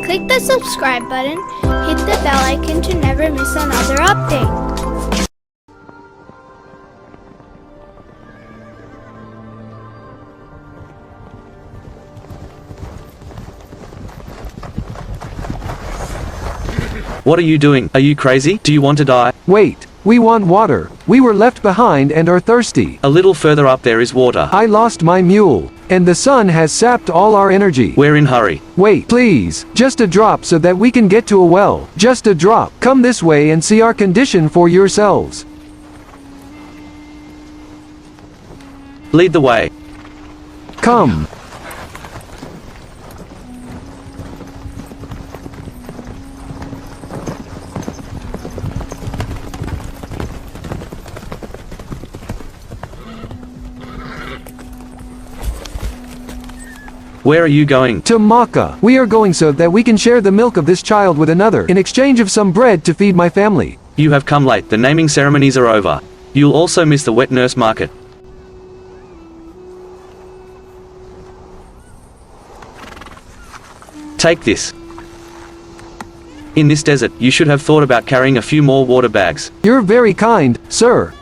Click the subscribe button, hit the bell icon to never miss another update. What are you doing? Are you crazy? Do you want to die? Wait, we want water. We were left behind and are thirsty. A little further up there is water. I lost my mule, and the sun has sapped all our energy. We're in hurry. Wait, please, just a drop so that we can get to a well. Just a drop. Come this way and see our condition for yourselves. Lead the way. Come. Where are you going? To Makkah. We are going so that we can share the milk of this child with another in exchange of some bread to feed my family. You have come late. The naming ceremonies are over. You'll also miss the wet nurse market. Take this. In this desert, you should have thought about carrying a few more water bags. You're very kind, sir.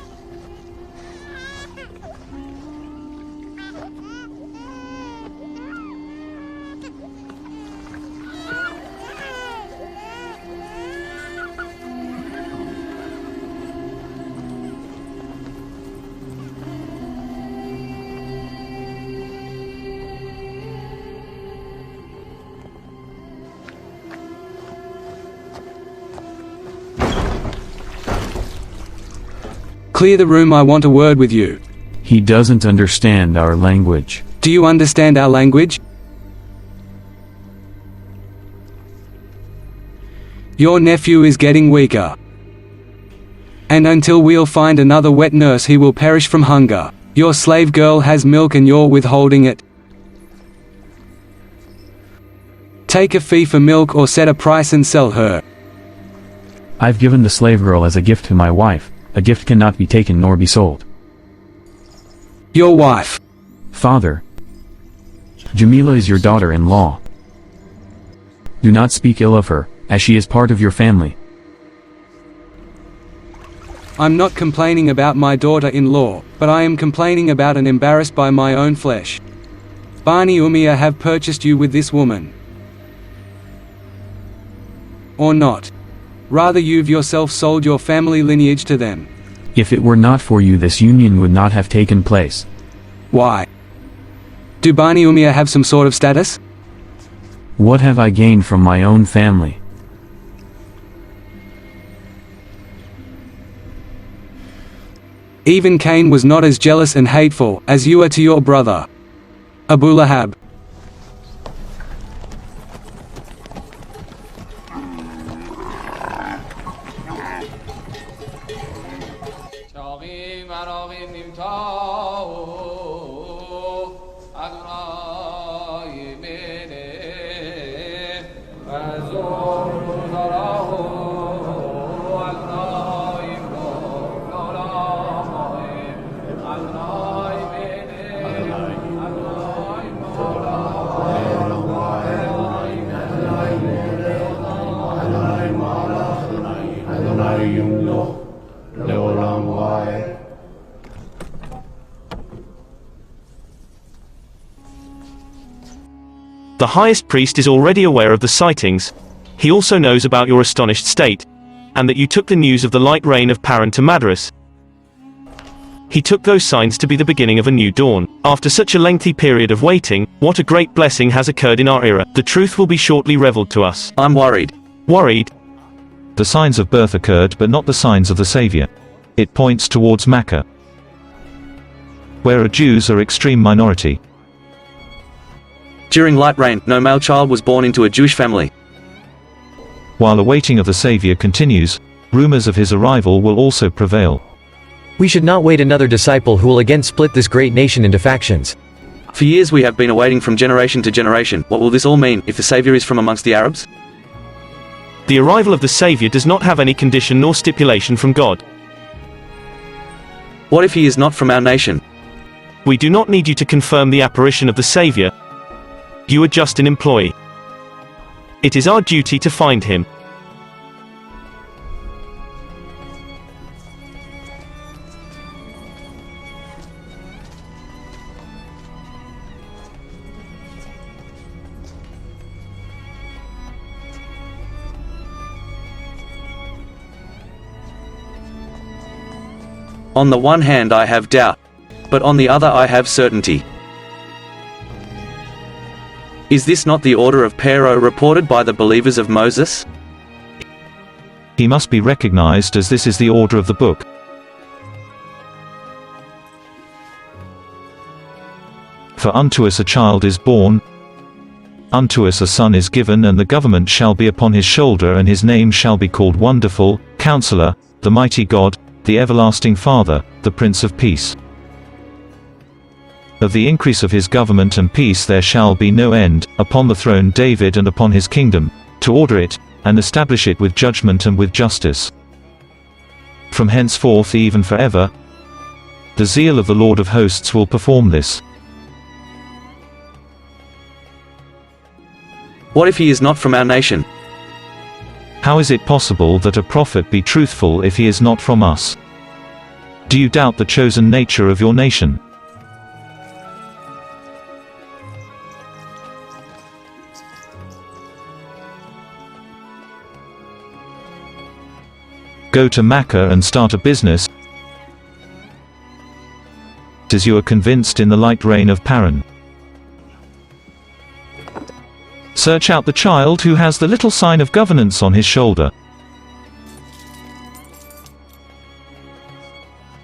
Clear the room, I want a word with you. He doesn't understand our language. Do you understand our language? Your nephew is getting weaker. And until we'll find another wet nurse he will perish from hunger. Your slave girl has milk and you're withholding it. Take a fee for milk or set a price and sell her. I've given the slave girl as a gift to my wife. A gift cannot be taken nor be sold. Your wife. Father. Jamila is your daughter-in-law. Do not speak ill of her, as she is part of your family. I'm not complaining about my daughter-in-law, but I am complaining about and embarrassed by my own flesh. Bani Umayyah have purchased you with this woman. Or not. Rather you've yourself sold your family lineage to them. If it were not for you, this union would not have taken place. Why? Do Bani Umayyah have some sort of status? What have I gained from my own family? Even Cain was not as jealous and hateful as you are to your brother, Abu Lahab. The highest priest is already aware of the sightings. He also knows about your astonished state, and that you took the news of the light rain of Paran to Madras. He took those signs to be the beginning of a new dawn. After such a lengthy period of waiting, what a great blessing has occurred in our era. The truth will be shortly revealed to us. I'm worried. Worried? The signs of birth occurred, but not the signs of the Savior. It points towards Makkah, where Jews are extreme minority. During light rain, no male child was born into a Jewish family. While the waiting of the Savior continues, rumors of his arrival will also prevail. We should not wait another disciple who will again split this great nation into factions. For years we have been awaiting from generation to generation. What will this all mean if the Savior is from amongst the Arabs? The arrival of the Savior does not have any condition nor stipulation from God. What if he is not from our nation? We do not need you to confirm the apparition of the Savior. You are just an employee. It is our duty to find him. On the one hand I have doubt, but on the other I have certainty. Is this not the order of Pharaoh reported by the believers of Moses? He must be recognized as this is the order of the book. For unto us a child is born, unto us a son is given, and the government shall be upon his shoulder, and his name shall be called Wonderful, Counselor, the Mighty God, the Everlasting Father, the Prince of Peace. Of the increase of his government and peace there shall be no end, upon the throne David and upon his kingdom, to order it, and establish it with judgment and with justice. From henceforth even forever, the zeal of the Lord of hosts will perform this. What if he is not from our nation? How is it possible that a prophet be truthful if he is not from us? Do you doubt the chosen nature of your nation? Go to Makkah and start a business, as you are convinced in the light reign of Paran. Search out the child who has the little sign of governance on his shoulder.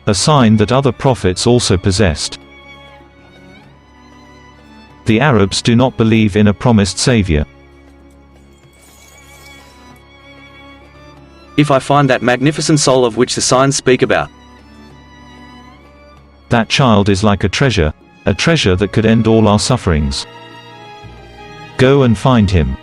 A sign that other prophets also possessed. The Arabs do not believe in a promised savior. If I find that magnificent soul of which the signs speak about, that child is like a treasure that could end all our sufferings. Go and find him.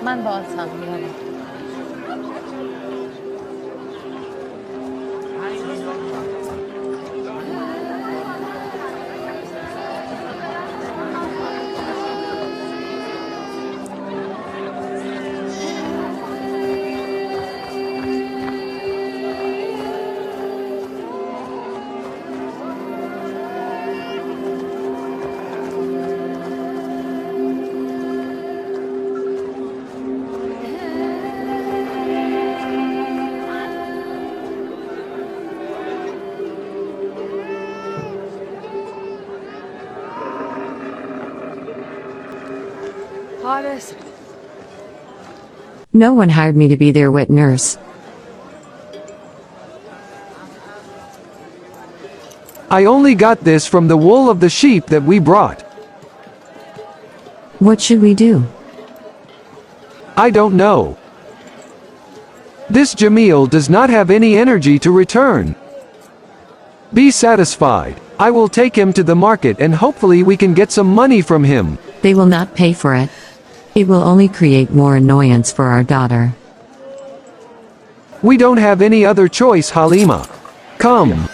من باهاتم میروم. No one hired me to be their wet nurse. I only got this from the wool of the sheep that we brought. What should we do? I don't know. This Jamil does not have any energy to return. Be satisfied. I will take him to the market and hopefully we can get some money from him. They will not pay for it. It will only create more annoyance for our daughter. We don't have any other choice, Halima. Come.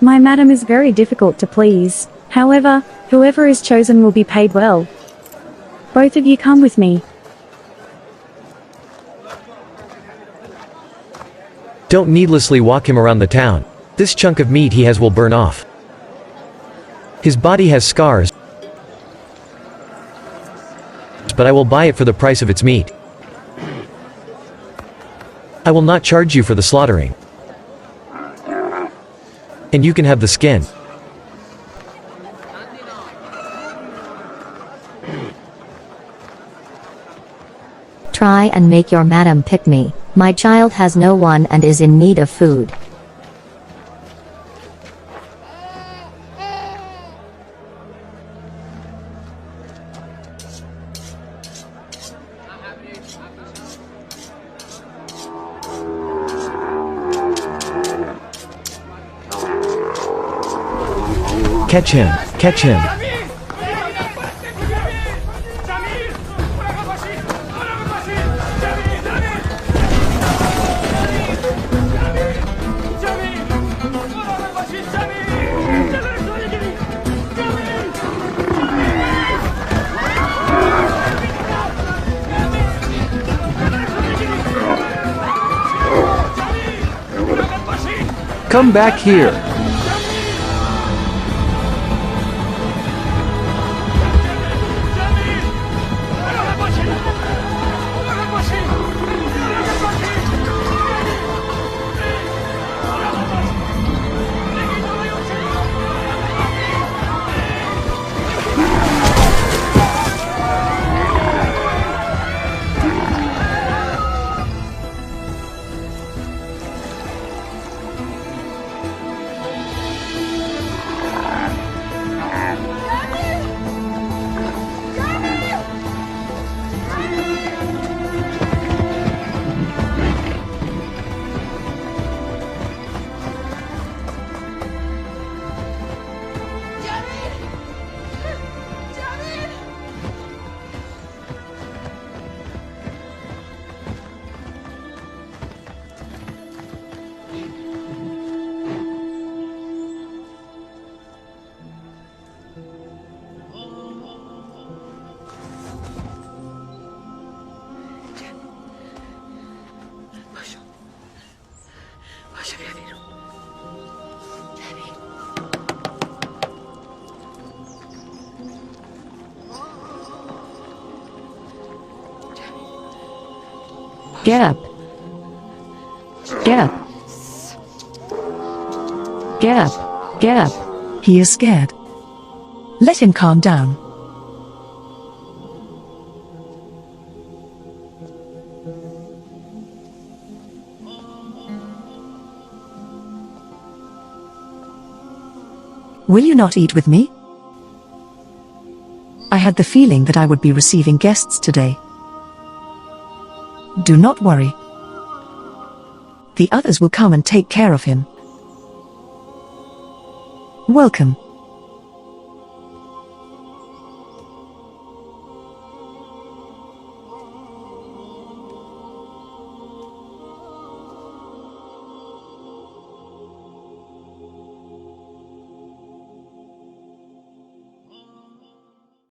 My madam is very difficult to please. However, whoever is chosen will be paid well. Both of you come with me. Don't needlessly walk him around the town. This chunk of meat he has will burn off. His body has scars, but I will buy it for the price of its meat. I will not charge you for the slaughtering. And you can have the skin. Try and make your madam pick me. My child has no one and is in need of food. Catch him, catch him. Come back here. Get up. Get up. Get up. Get up. He is scared. Let him calm down. Will you not eat with me? I had the feeling that I would be receiving guests today. Do not worry. The others will come and take care of him. Welcome.